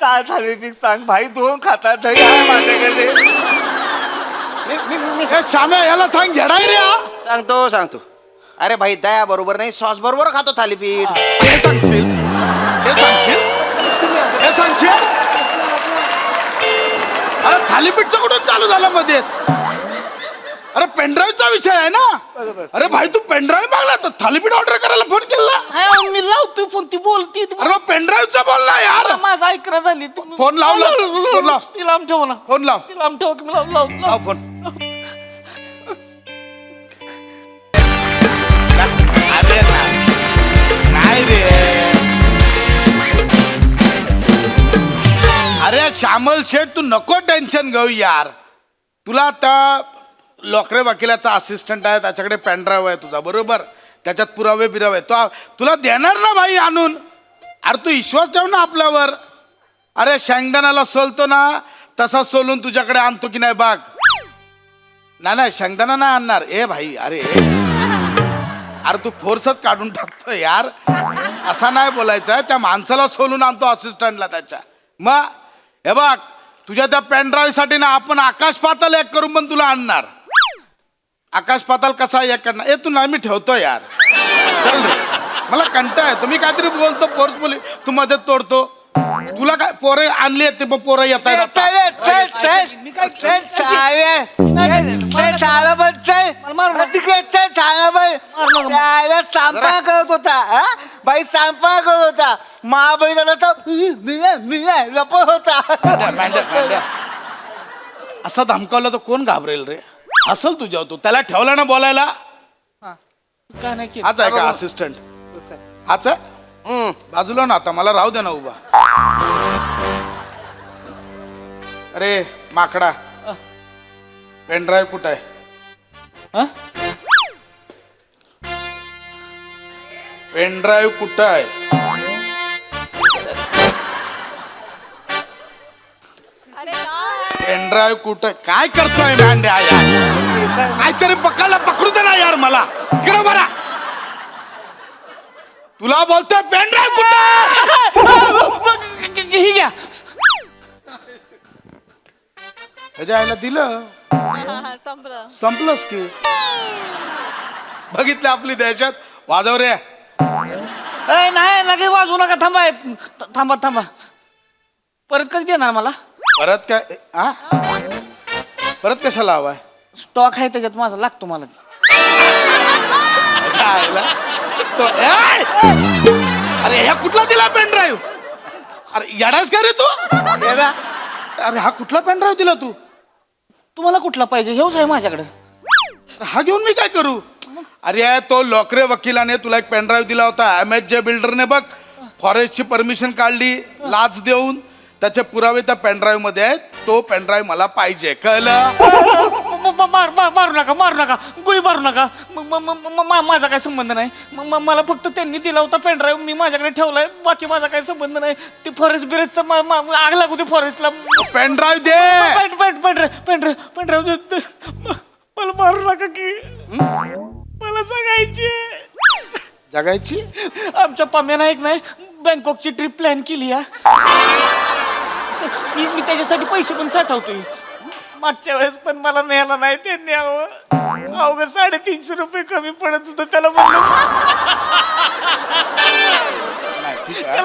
काय थालीपीठ सांग भाई, 2 खातात दही आहे माझ्याकडे. मी श्याम्या याला सांग येडाय रे हा. सांगतो. अरे भाई दया बरोबर नाही, सॉस बरोबर खातो थालीपीठ. हे सांगशील अरे थालीपीठचं कुठून चालू झालं मध्येच? अरे पेनड्राईव्हचा विषय आहे ना. अरे भाई तू पेनड्राईव्ह मागला तर थालीपीठ ऑर्डर करायला फोन केला. मी लावतोय फोन, ती बोलती. अरे पेनड्राईव्हचा बोल ना यार. माझा ऐकरा झाली. फोन लाव. ती लांब ठेव ना. फोन लाव. ती लांब ठेव की मी लाव. लाव फोन. अरे नाही रे. अरे श्यामल शेठ तू नको टेन्शन घेऊ यार. तुला आता लोकरे वकिलाचा असिस्टंट आहे, त्याच्याकडे पेनड्राईव्ह आहे तुझा बरोबर, त्याच्यात पुरावे बिरावे तो तुला देणार ना भाई आणून. अरे तू विश्वास ठेव ना आपल्यावर. अरे शेंगदाण्याला सोलतो ना तसा सोलून तुझ्याकडे आणतो की नाही बाग. नाही शेंगदाणा नाही आणणार. ए भाई अरे तू फोर्सच काढून टाकतो यार. असा नाही बोलायचा. त्या माणसाला सोलून आणतो असिस्टंटला त्याच्या. मग हे बघ तुझ्या त्या पेनड्राईव्ह साठी ना आपण आकाश पाताल एक करून पण तुला आणणार. आकाश पाताल कसा एक करणार. तू नाही मी ठेवतो यार. चल रे मला कंटाळा आहे. तुम्ही काहीतरी बोलतो पोरच बोली तू मदत तोडतो. तुला काय पोरं आणली आहेत ते पोरं येत आहेत. सांपा करत होता महाबळीदाराचा लपत होता. असं धमकावलं तर कोण घाबरेल रे. असल तुझ्या तू त्याला ठेवला ना बोलायला. काय नाही केलं. हाच आहे का असिस्टंट? हाच आहे. बाजूला ना आता मला राहू दे ना उभा. अरे माकडा पेनड्राईव्ह कुठं आहे? पेनड्राईव्ह कुठं आहे? पेनड्राईव्ह कुठं? काय करतोय मांड्या यार? काहीतरी बकाला पकडू दे ना यार मला. तिकडे बरा तुला बोलतोय पेनड्राईव्ह कुठं? ही घ्या. ह्याच्या आईला दिलं संपलंच की. बघितलं आपली दहशत. वाजव रे. नाही लगे वाजवू नका. थांबा. परत कधी देणार मला? परत काय? परत कशाला हवाय? स्टॉक आहे त्याच्यात माझा, लागतो मला. ह्याच्या आईला अरे ह्या कुठला दिला पेनड्राईव्ह? अरे येडास का रे तू? अरे हा कुठला पेनड्राईव्ह दिला तू? तुम्हाला कुठला पाहिजे? हेच आहे माझ्याकडे. हा घेऊन मी काय करू? अरे तो लोकरे वकिलाने तुला एक पेनड्राईव्ह दिला होता. MHJ बिल्डरने बघ फॉरेस्टची परमिशन काढली लाच देऊन. त्याचे पुरावे त्या पेनड्राईव्ह मध्ये आहेत. तो पेनड्राईव्ह मला पाहिजे. कळलं? मारू नका. गोळी मारू नका. माझा काय संबंध नाही. मला फक्त त्यांनी दिला होता पेनड्राईव्ह, मी माझ्याकडे ठेवलाय. बाकी माझा काही संबंध नाही. ते फॉरेस्ट बिरेजचा आग लागू दे फॉरेस्टला. पेनड्राईव्ह दे. पेनड्राईव्ह मला मारू नका की मला जगायची. आमच्या पाम्यानं एक नाही बँकॉकची ट्रिप प्लॅन केली. मी त्याच्यासाठी पैसे पण साठवतोय. मागच्या वेळेस पण मला न्यायला नाही त्यांनी. अवघं 350 रुपये कमी पडत होतं. त्याला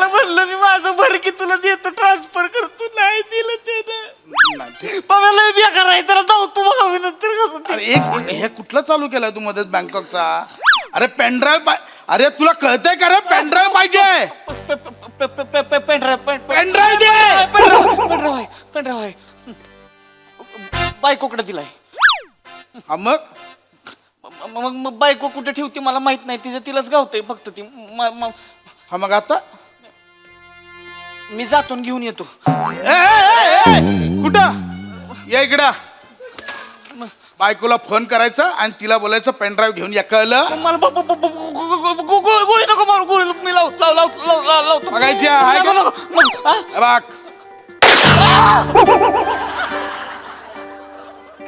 म्हणलं मी माझं भर की तुला देतो, ट्रान्सफर करतो. नाही दिलं त्यानं. पाम्याला बेकार आहे त्याला जाऊ तू बघावी नंतर कसं. अरे हे कुठलं चालू केलंय तू मध्येच बँकॉकचा? अरे पेनड्राईव्ह अरे तुला कळतंय का रे? पेनड्राईव्ह पाहिजे. पेनड्राईव्ह दे. पेनड्राईव्ह आहे. बायकोकडे दिलाय. मग बायको कुठे ठेवते मला माहित नाही. तिचं तिलाच गावतंय फक्त ती. मग आता मी जातो घेऊन येतो. कुठं? या इकडं. बायकोला फोन करायचा आणि तिला बोलायचं पेनड्राईव्ह घेऊन या. कळलं? मला गोळी नको मारू. गोळी मी लावतो. बघायची आहे का?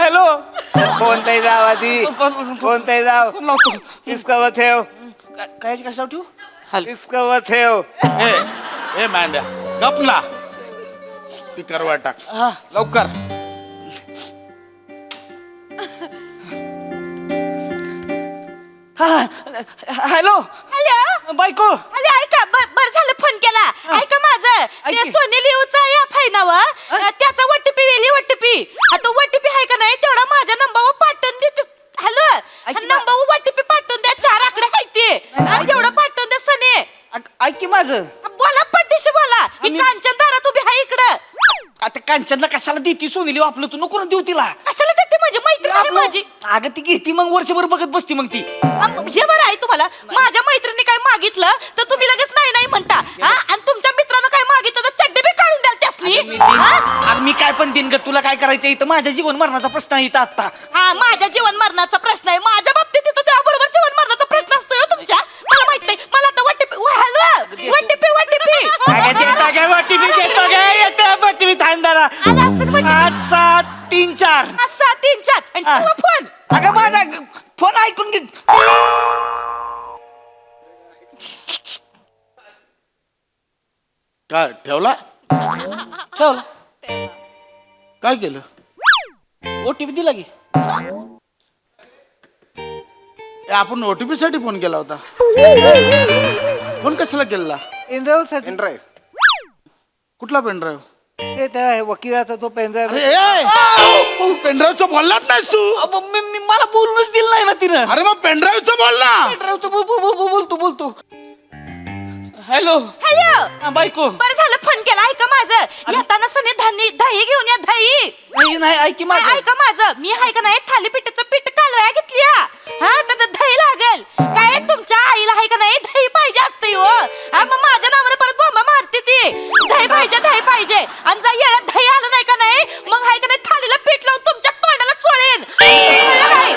हॅलो. कोणताही जाव आधी. कोणताही जाव. लावतो. इसकावर ठेव. काय कशावर ठेवू? इसकावर ठेव. ए मांड्या गप ना. स्पीकरवर टाक हा लवकर. हा हॅलो हॅलो बायको अरे ऐका बर झालं फोन केला ऐका माझं ऐक ते की. सोनी लिओचा या फायनावर त्याचा वटीपी वेली वटीपी आता वटीपी आहे का नाही तेवढा माझ्या नंबरवर पाठवून देते. हॅलो ऐक की नंबरवर वटीपी पाठवून द्या 4 आकडे आहे ते ऐक. तेवढं पाठवून द्या सने. ऐक की माझं बोला पट्टीशी बोला ही आणि- कांचन दारात उभी आहे इकडं. आता कांचनला कशाला देती सोनीली आपलं तू नको ना देऊ तिला कशाला देते माझी मैत्रीण आहे माझी. अगं ती घेती मग वर्षभर बघत बसती मग ती हे बरं आहे तुम्हाला माझ्या मैत्रिणी काय मागितलं तर तुम्ही लगेच नाही नाही म्हणता हा? आणि तुमच्या मित्रानं काय मागितलं तर चड्डी बी काढून द्याल त्यासनी हा? अरे मी काय पण देईन ग तुला काय करायचं इथं माझ्या जीवन मरणाचा प्रश्न आहे इथं आता हा माझ्या जीवन मरणाचा प्रश्न आहे माझ्या बाबतीत तिथं त्याबरोबर जीवन मरणाचा प्रश्न असतोय हो तुमच्या मला माहित नाही मला आता वाटीपी हलवा वाटीपी वाटीपी थांबदारा आला असेल वाटीपी. 8 7 3 4 असा 3 4 आणि हा. ठेवा फोन. अगं माझा फोन ऐकून घे काय ठेवला ठेवला काय केलं ओटीपी दिला की आपण ओटीपी साठी फोन केला होता. फोन कशाला केला पेनड्राईव्हसाठी पेनड्राईव्ह कुठला पेनड्राईव्ह ते त्या वकिलाचा तो पेनड्राईव्ह अरे पेनड्राईव्हचं बोललाच नाहीस तू. मला बोलूनच दिलं नाही ना तिनं अरे मग पेनड्राईव्हचं बोल ना. बोलतो हॅलो हॅलो बायको बरं झालं फोन केला ऐका माझं येताना सने दही घेऊन या दही नाही ऐकी माझं ऐका माझं मी आहे का नाही थालीपीठाचं पीठ कालवाया घेतली हा तर दही लागेल काय तुमच्या आईला आहे का नाही दही पाहिजे असते हो हा मग माझ्या नावाने परत बोंबा मारते ती दही पाहिजे आणि जर येळा दही आलं नाही का नाही मग आहे का नाही थालीला पीठ लावून तुमच्या तोंडाला चोळेन कळलं काय?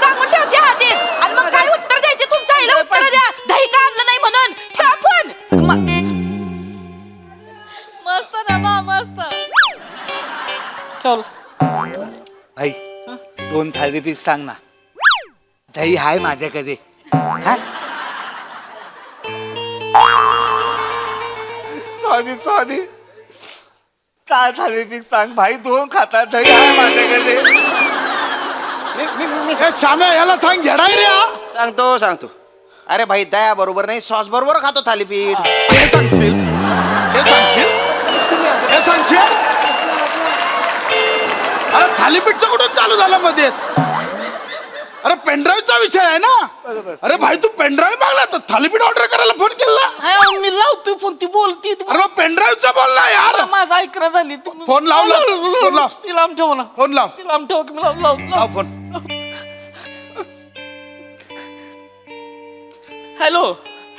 सांगून ठेवते आधीच आणि मग काय उत्तर द्यायचे तुमच्या आईला उत्तर द्या दही का आणलं नाही म्हणून ठेवा फोन. मस्त ना मा मस्त ठेवलं भाई 2 थालीपीठ सांग ना दही आहे माझ्याकडे हा सॉरी 4 थालीपीठ सांग भाई 2 खाता दही आहे माझ्याकडे. ए, श्याम्या याला सांग घेडाय रे हा. सांगतो अरे भाई दया बरोबर नाही सॉस बरोबर खातो थालीपीठ. हे सांगशील हे सांगशील अरे थालीपीठचं कुठून चालू झालं मध्येच. अरे पेनड्राईव्हचा विषय आहे ना. अरे भाई तू पेनड्राईव्ह मागला तर थालीपीठ ऑर्डर करायला फोन केला. मी लावतोय फोन ती बोलती अरे मग पेनड्राईव्हचा बोल ना यार. माझा ऐकरा झाली फोन लाव फोन लाव ती लांब ठेव ना फोन लाव ती लांब ठेव की मी लाव लाव फोन. हॅलो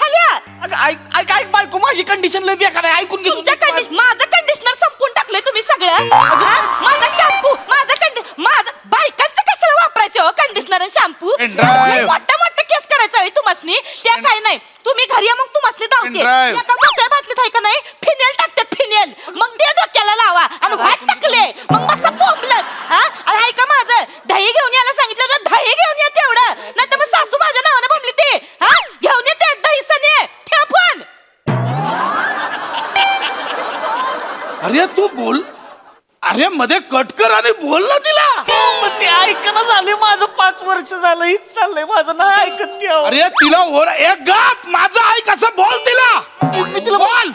हॅलो अगं ऐक ऐक बायको माझी कंडिशन लय बेकार आहे ऐकून घे तुमच्या माझं कंडिशनर संपून टाकलंय तुम्ही सगळं हा? माझा शॅम्पू माझं बायकांचं कशाला वापरायचं हो कंडिशनर आणि शॅम्पू Pendrive. मोठा केस करायचा आहे तुम्हासनी त्या काय नाही तुम्ही घरी या मग तुम्हासनी धावते Pendrive. एका मोठ्या बाटलीत आहे का नाही फिनेल टाकते फिनेल मग ते डोक्याला लावा आणि वाट टाकले मग मस्त बोंबलत हा आणि आहे का माझं दही घेऊन यायला सांगितलं होतं दही घेऊन या तेवढं नाही तर मग सासू माझ्या नावाने बोंबली ते हा घेऊन येते दही सने ठेव पण. अरे तू बोल अरे मध्ये कट कर आणि बोल ना तिला. पण ते ऐकणं झाले माझं 5 वर्ष झालं हीच चाललंय माझं नाही ऐकत ती अहो. अरे तिला ओर एक गाप माझं ऐक असं बोल तिला. मी तिला बोल.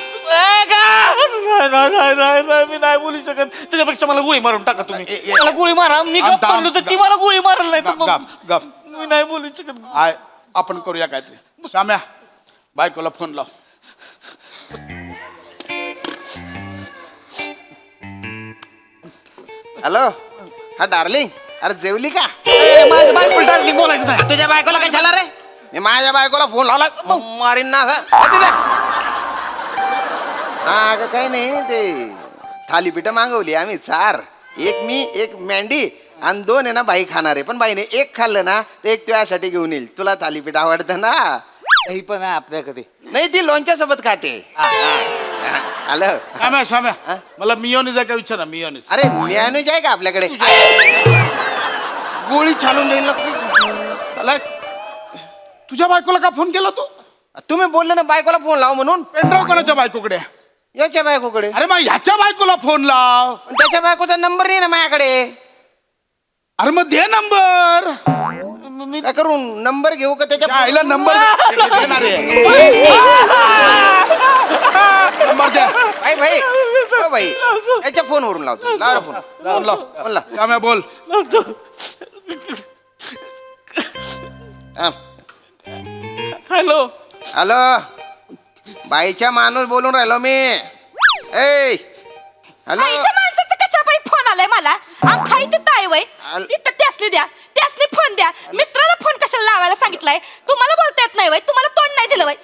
नाही, मी नाही बोलू शकत त्याच्यापेक्षा मला गोळी मारून टाका तुम्ही मला गोळी मारा मी थांब, गप्प थांब, म्हणलो तर ती मला गोळी मारल नाही तर गप, गप, मग गप. मी नाही बोलू शकत आय आपण करूया काहीतरी. श्याम्या बायकोला फोन लाव. हॅलो हा डार्लिंग अरे जेवली का. माझ्या बायको डार्लिंग बोलायचं नाही तुझ्या बायकोला कशाला रे. मी माझ्या बायकोला फोन लावला मारीन ना हा अगं काही नाही ते थालीपीठं मागवली आम्ही 4 एक मी एक मँडी आणि 2 आहे ना बाई खाणार आहे पण बाईने 1 खाल्लं ना तर 1 तुझ्यासाठी घेऊन येईल तुला थालीपीठ आवडतं ना. दही पण आहे आपल्याकडे नाही ती लोणच्या सोबत खाते. आलं श्याम्या मला मियोनीज आहे का विचारा मियोनीज. अरे मॅनेज आहे का आपल्याकडे. गोळी चालून जाईल ना. चला तुझ्या बायकोला का फोन केला तू. तुम्ही बोलले ना बायकोला फोन लाव म्हणून. पेनड्राईव्ह कोणाच्या बायकोकडे आहे? याच्या बायकोकडे. अरे मग ह्याच्या बायकोला फोन लाव. पण त्याच्या बायकोचा नंबर नाही ना माझ्याकडे. अरे मग दे नंबर. काय करू, नंबर घेऊ का त्याच्या आईला नंबर देणार आहे. नंबर द्या. भाई भाई हो भाई, त्याच्या फोनवरून लावतो. लाव रे फोन. फोन लाव. फोन लाव. काम्या बोल. हा. हॅलो. हॅलो, बाईच्या माणूस बोलून राहिलो मी. ए हॅलो. आईच्या माणसाचं कशा बाई फोन आलाय मला? भाई तिथं आहे वय, तिथं त्यासनी द्या, त्यासनी फोन द्या. मित्राला फोन कशाला लावायला सांगितलाय? तुम्हाला बोलता येत नाही वय, तुम्हाला तोंड नाही दिलं वय.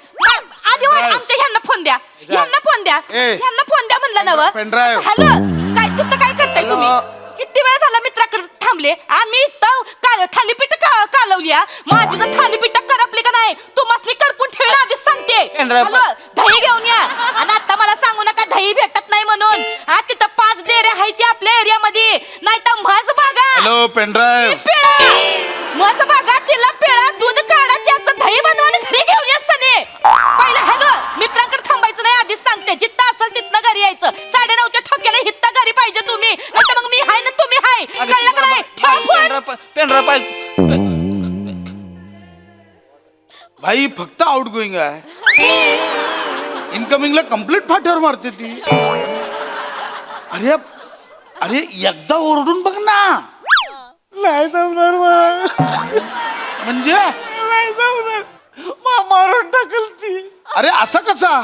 आधी वय आमच्या ह्यांना फोन द्या, ह्यांना फोन द्या, ह्यांना फोन द्या म्हणलं नव. पेनड्राईव्ह. हॅलो, काय तिथं काय करताय तुम्ही? किती वेळ झाला मित्राकडे थांबले. आम्ही इथं थालीपीठ कालवली. माझी जर थालीपीठ करपली का नाही, तुम्हाला कडपून ठेवलं आधीच सांगते. हॅलो, दही घेऊन या. आणि आता मला सांगू नका दही भेटत नाही म्हणून. हा, तिथं 5 डेऱ्या आहेत ती आपल्या एरियामध्ये. नाही तर म्हस बागा. Hello pen drive. पिळा म्हस बागा, तिला पिळा, दूध काढा, त्याचं दही बनवा आणि घरी घेऊन या सने. पहिलं हॅलो, मित्रांकडे थांबायचं नाही आधीच सांगते. जिथं असेल तिथनं घरी यायचं. 9:30च्या ठोक्याला हित्ता घरी पाहिजे तुम्ही. नाही तर मग मी हाय ना तुम्ही हाय. कळलं का नाही? ठेव फोन. पेनड्राईव्ह पाहिजे. भाई फक्त आउट गोईंग आहे. इनकमिंगला कम्प्लीट फाट्यावर मारते ती. अरे अरे एकदा ओरडून बघ ना. नाही जमणार मला. म्हणजे नाही जमणार. मारून टाकल ती. अरे असं कसा?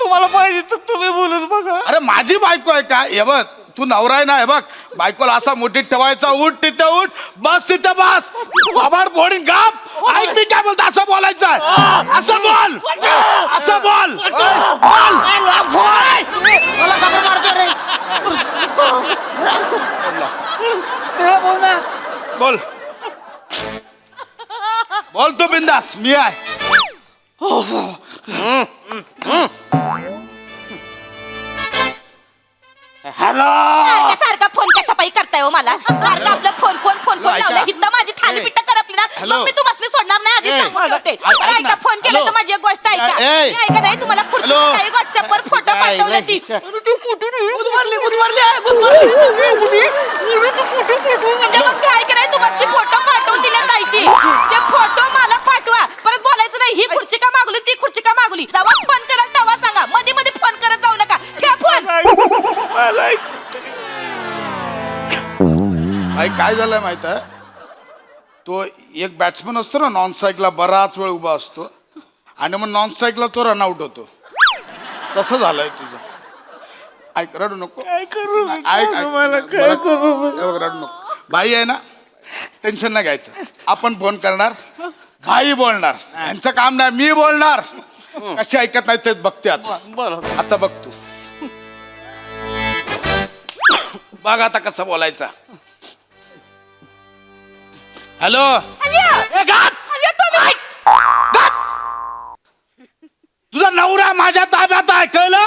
तुम्हाला पाहिजे तर तुम्ही बोलून बघा. अरे माझी बायको आहे का? हे बघ, तू नवरा आहे ना. हे बघ, बायकोला असा मोठीत ठेवायचा. उठ तिथे उठ, बस तिथे बस. बाबाड फोडीन गाप. ऐक मी काय बोलतो, असं बोलायचं आहे. असं बोल, असं बोल. मला का मारतो रे? बोल बोल तू बिंदास. मी आहे. हॅलो. सारखा फोन कशा पायी करताय हो मला? सारखा आपलं फोन फोन फोन फोन लावलं. हिथं माझी थालीपीठ करपली ना, मग मी तुम्हाला सोडणार नाही. आधी सांगून ठेवते. बरं, ऐका, फोन केला तर माझी एक गोष्ट ऐका. मी ऐका नाही तुम्हाला पुढच्या काही व्हॉट्सअपवर फोटो पाठवले ती. म्हणजे मग मी ऐका नाही तुम्हाला फोटो पाठवून दिले नाही ती. ते फोटो मला पाठवा. परत बोलायचं नाही ही खुर्ची का मागवली, ती खुर्ची का मागवली. जेव्हा फोन कराल तेव्हा सांगा. मध्ये मध्ये फोन करत जाऊ नका. ठेवा फोन. भाई काय झालंय माहित आहे? तो एक बॅट्समन असतो ना, नॉन स्ट्राईकला बराच वेळ उभा असतो आणि मग नॉन स्ट्राईकला तो रनआउट होतो. तसं झालंय तुझं. ऐक, रडू नको. काय करू मी? ऐक मला काय करू मी? रडू नको. भाई आहे ना, टेन्शन नाही घ्यायचं. आपण फोन करणार, भाई बोलणार. यांचं काम नाही, मी बोलणार. कशी ऐकत नाही तेच बघते आता. बरं. आता बघ तू. बघ आता कसं बोलायचं. हॅलो. तुझा नवरा माझ्या ताब्यात आहे, कळलं?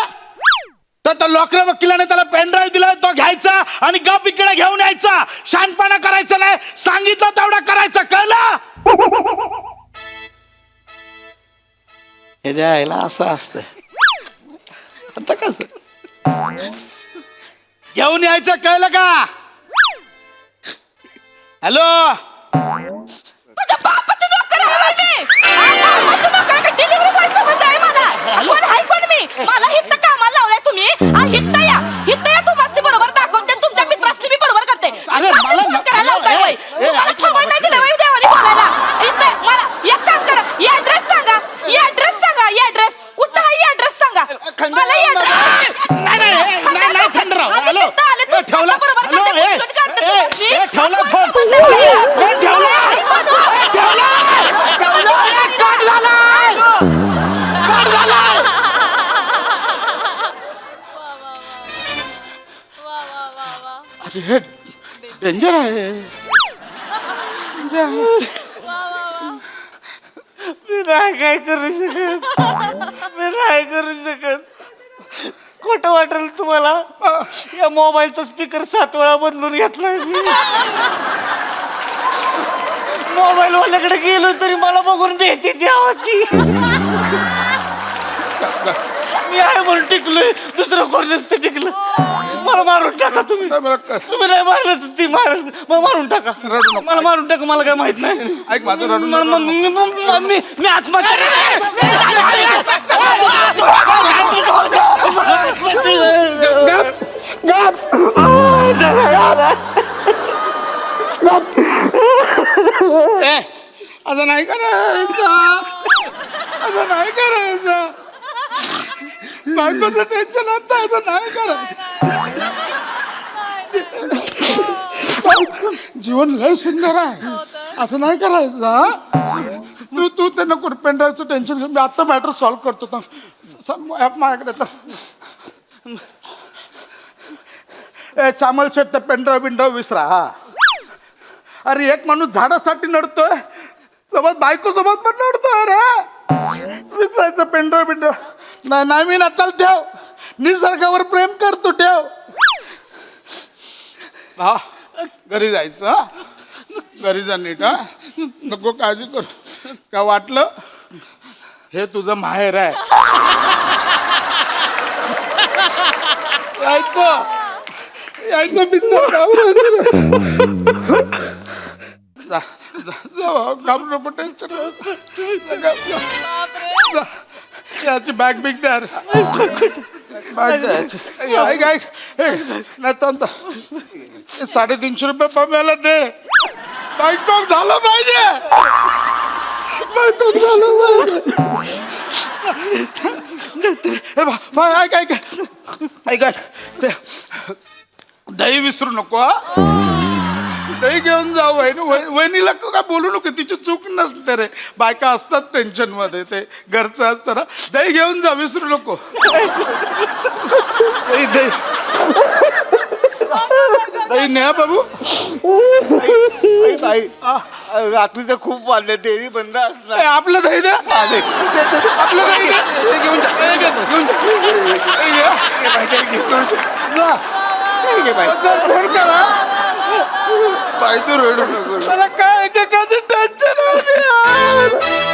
तर लॉकरे वकिलाने त्याला पेनड्राईव्ह दिला, तो घ्यायचा आणि गप इकडे घेऊन यायचा. शानपणा करायचं नाही, सांगितलं तेवढं करायचं, कळलं? हे द्यायला असं असतं. आता कसं घेऊन यायचं, कळलं का? हॅलो. तुझ्या बापाचं नोकर आहे मी. बापाचं नोकर आहे का? डिलिव्हरी बॉय समजलं आहे मला. कोण आहे कोण मी? मला हिथं कामाला लावलाय तुम्ही. हिथं या तुम्हाला बरोबर दाखवते. तुमच्या मित्रासनी मी बरोबर करते. मित्रासनी फोन करायला लावताय वय. तुम्हाला खबर नाही दिलं वय देवानी बोलायला. इथं मला एक काम करा, ऍड्रेस सांगा. ऍड्रेस सांगा, ऍड्रेस कुठं आहे? ऍड्रेस सांगा मला. ठेवला अरे हे डेंजर आहे. मी नाही काय करू शकत. मी नाही करू शकत. खोटं वाटेल तुम्हाला, या मोबाईलचा स्पीकर 7 वेळा बदलून घेतलाय मी. मोबाईल वाल्याकडे गेलो तरी मला बघून भीती द्यावं ती. मी आहे म्हणून टिकलोय, दुसरं कोण नसतं टिकलं. मला मारून टाका तुम्ही. मला कस- तुम्ही नाही मारलं तर ती मारून मारून टाका. रडू नको. मला मारून टाका, मला काय माहित नाही. ऐक माझं रडू म- नको. म- मी मी आत्महत्या ए, असं नाही करायचं, असं नाही करायचं. बायकोचं टेन्शन असतं, असं नाही करायचं. जीवन लय सुंदर आहे, असं नाही करायचं. हा? तू ते नको पेनड्राईव्हचं टेन्शन घेऊन, मी आता मॅटर सॉल्व्ह करतो. माझ्याकडे तर ए चामल शेट, पेनड्राईव्ह बिनड्राईव्ह विसरा. हा, अरे एक माणूस झाडासाठी नडतोय, सोबत बायको सोबत पण नडतोय रे. विसरायचं पेनड्राईव्ह बिनड्राईव्ह नाही. नाही मी ना, चल ठेव. निसर्गावर प्रेम करतो, ठेव. हा, घरी जायचं. हा, घरी जा नीट. हा, नको काळजी करू. काय वाटलं हे तुझं माहेर आहे. यायचं यायचं बिंदू. जा जा जा, घाबरू नको, टेन्शन नको. याची बॅग बिग द्या रे. बॅग द्यायची. ऐक ऐक, नाही तर 350 रुपये पम्याला दे. बायकोक झालं पाहिजे, बायकोक झालं पाहिजे. ऐक ऐक ऐक ऐक, ते दही विसरू नको. हा, दही घेऊन जा. वहिनीला काय बोलू नको, तिची चूक नसते रे. बायका असतात टेन्शन मध्ये, ते घरचं असतं ना. दही घेऊन जा, विसरू नको. दही दही दही न्या बाबू. बाई रात्रीचं खूप वाजले, डेअरी बंद असणार. ए, आपलं दही द्या, आपलं दही द्या. हे घेऊन जा, हे घे, घेऊन जा. हे घे. जा. सर, फोन करा. बाई तू रडू नको. मला काय एकेकाची टेन्शन होती यार.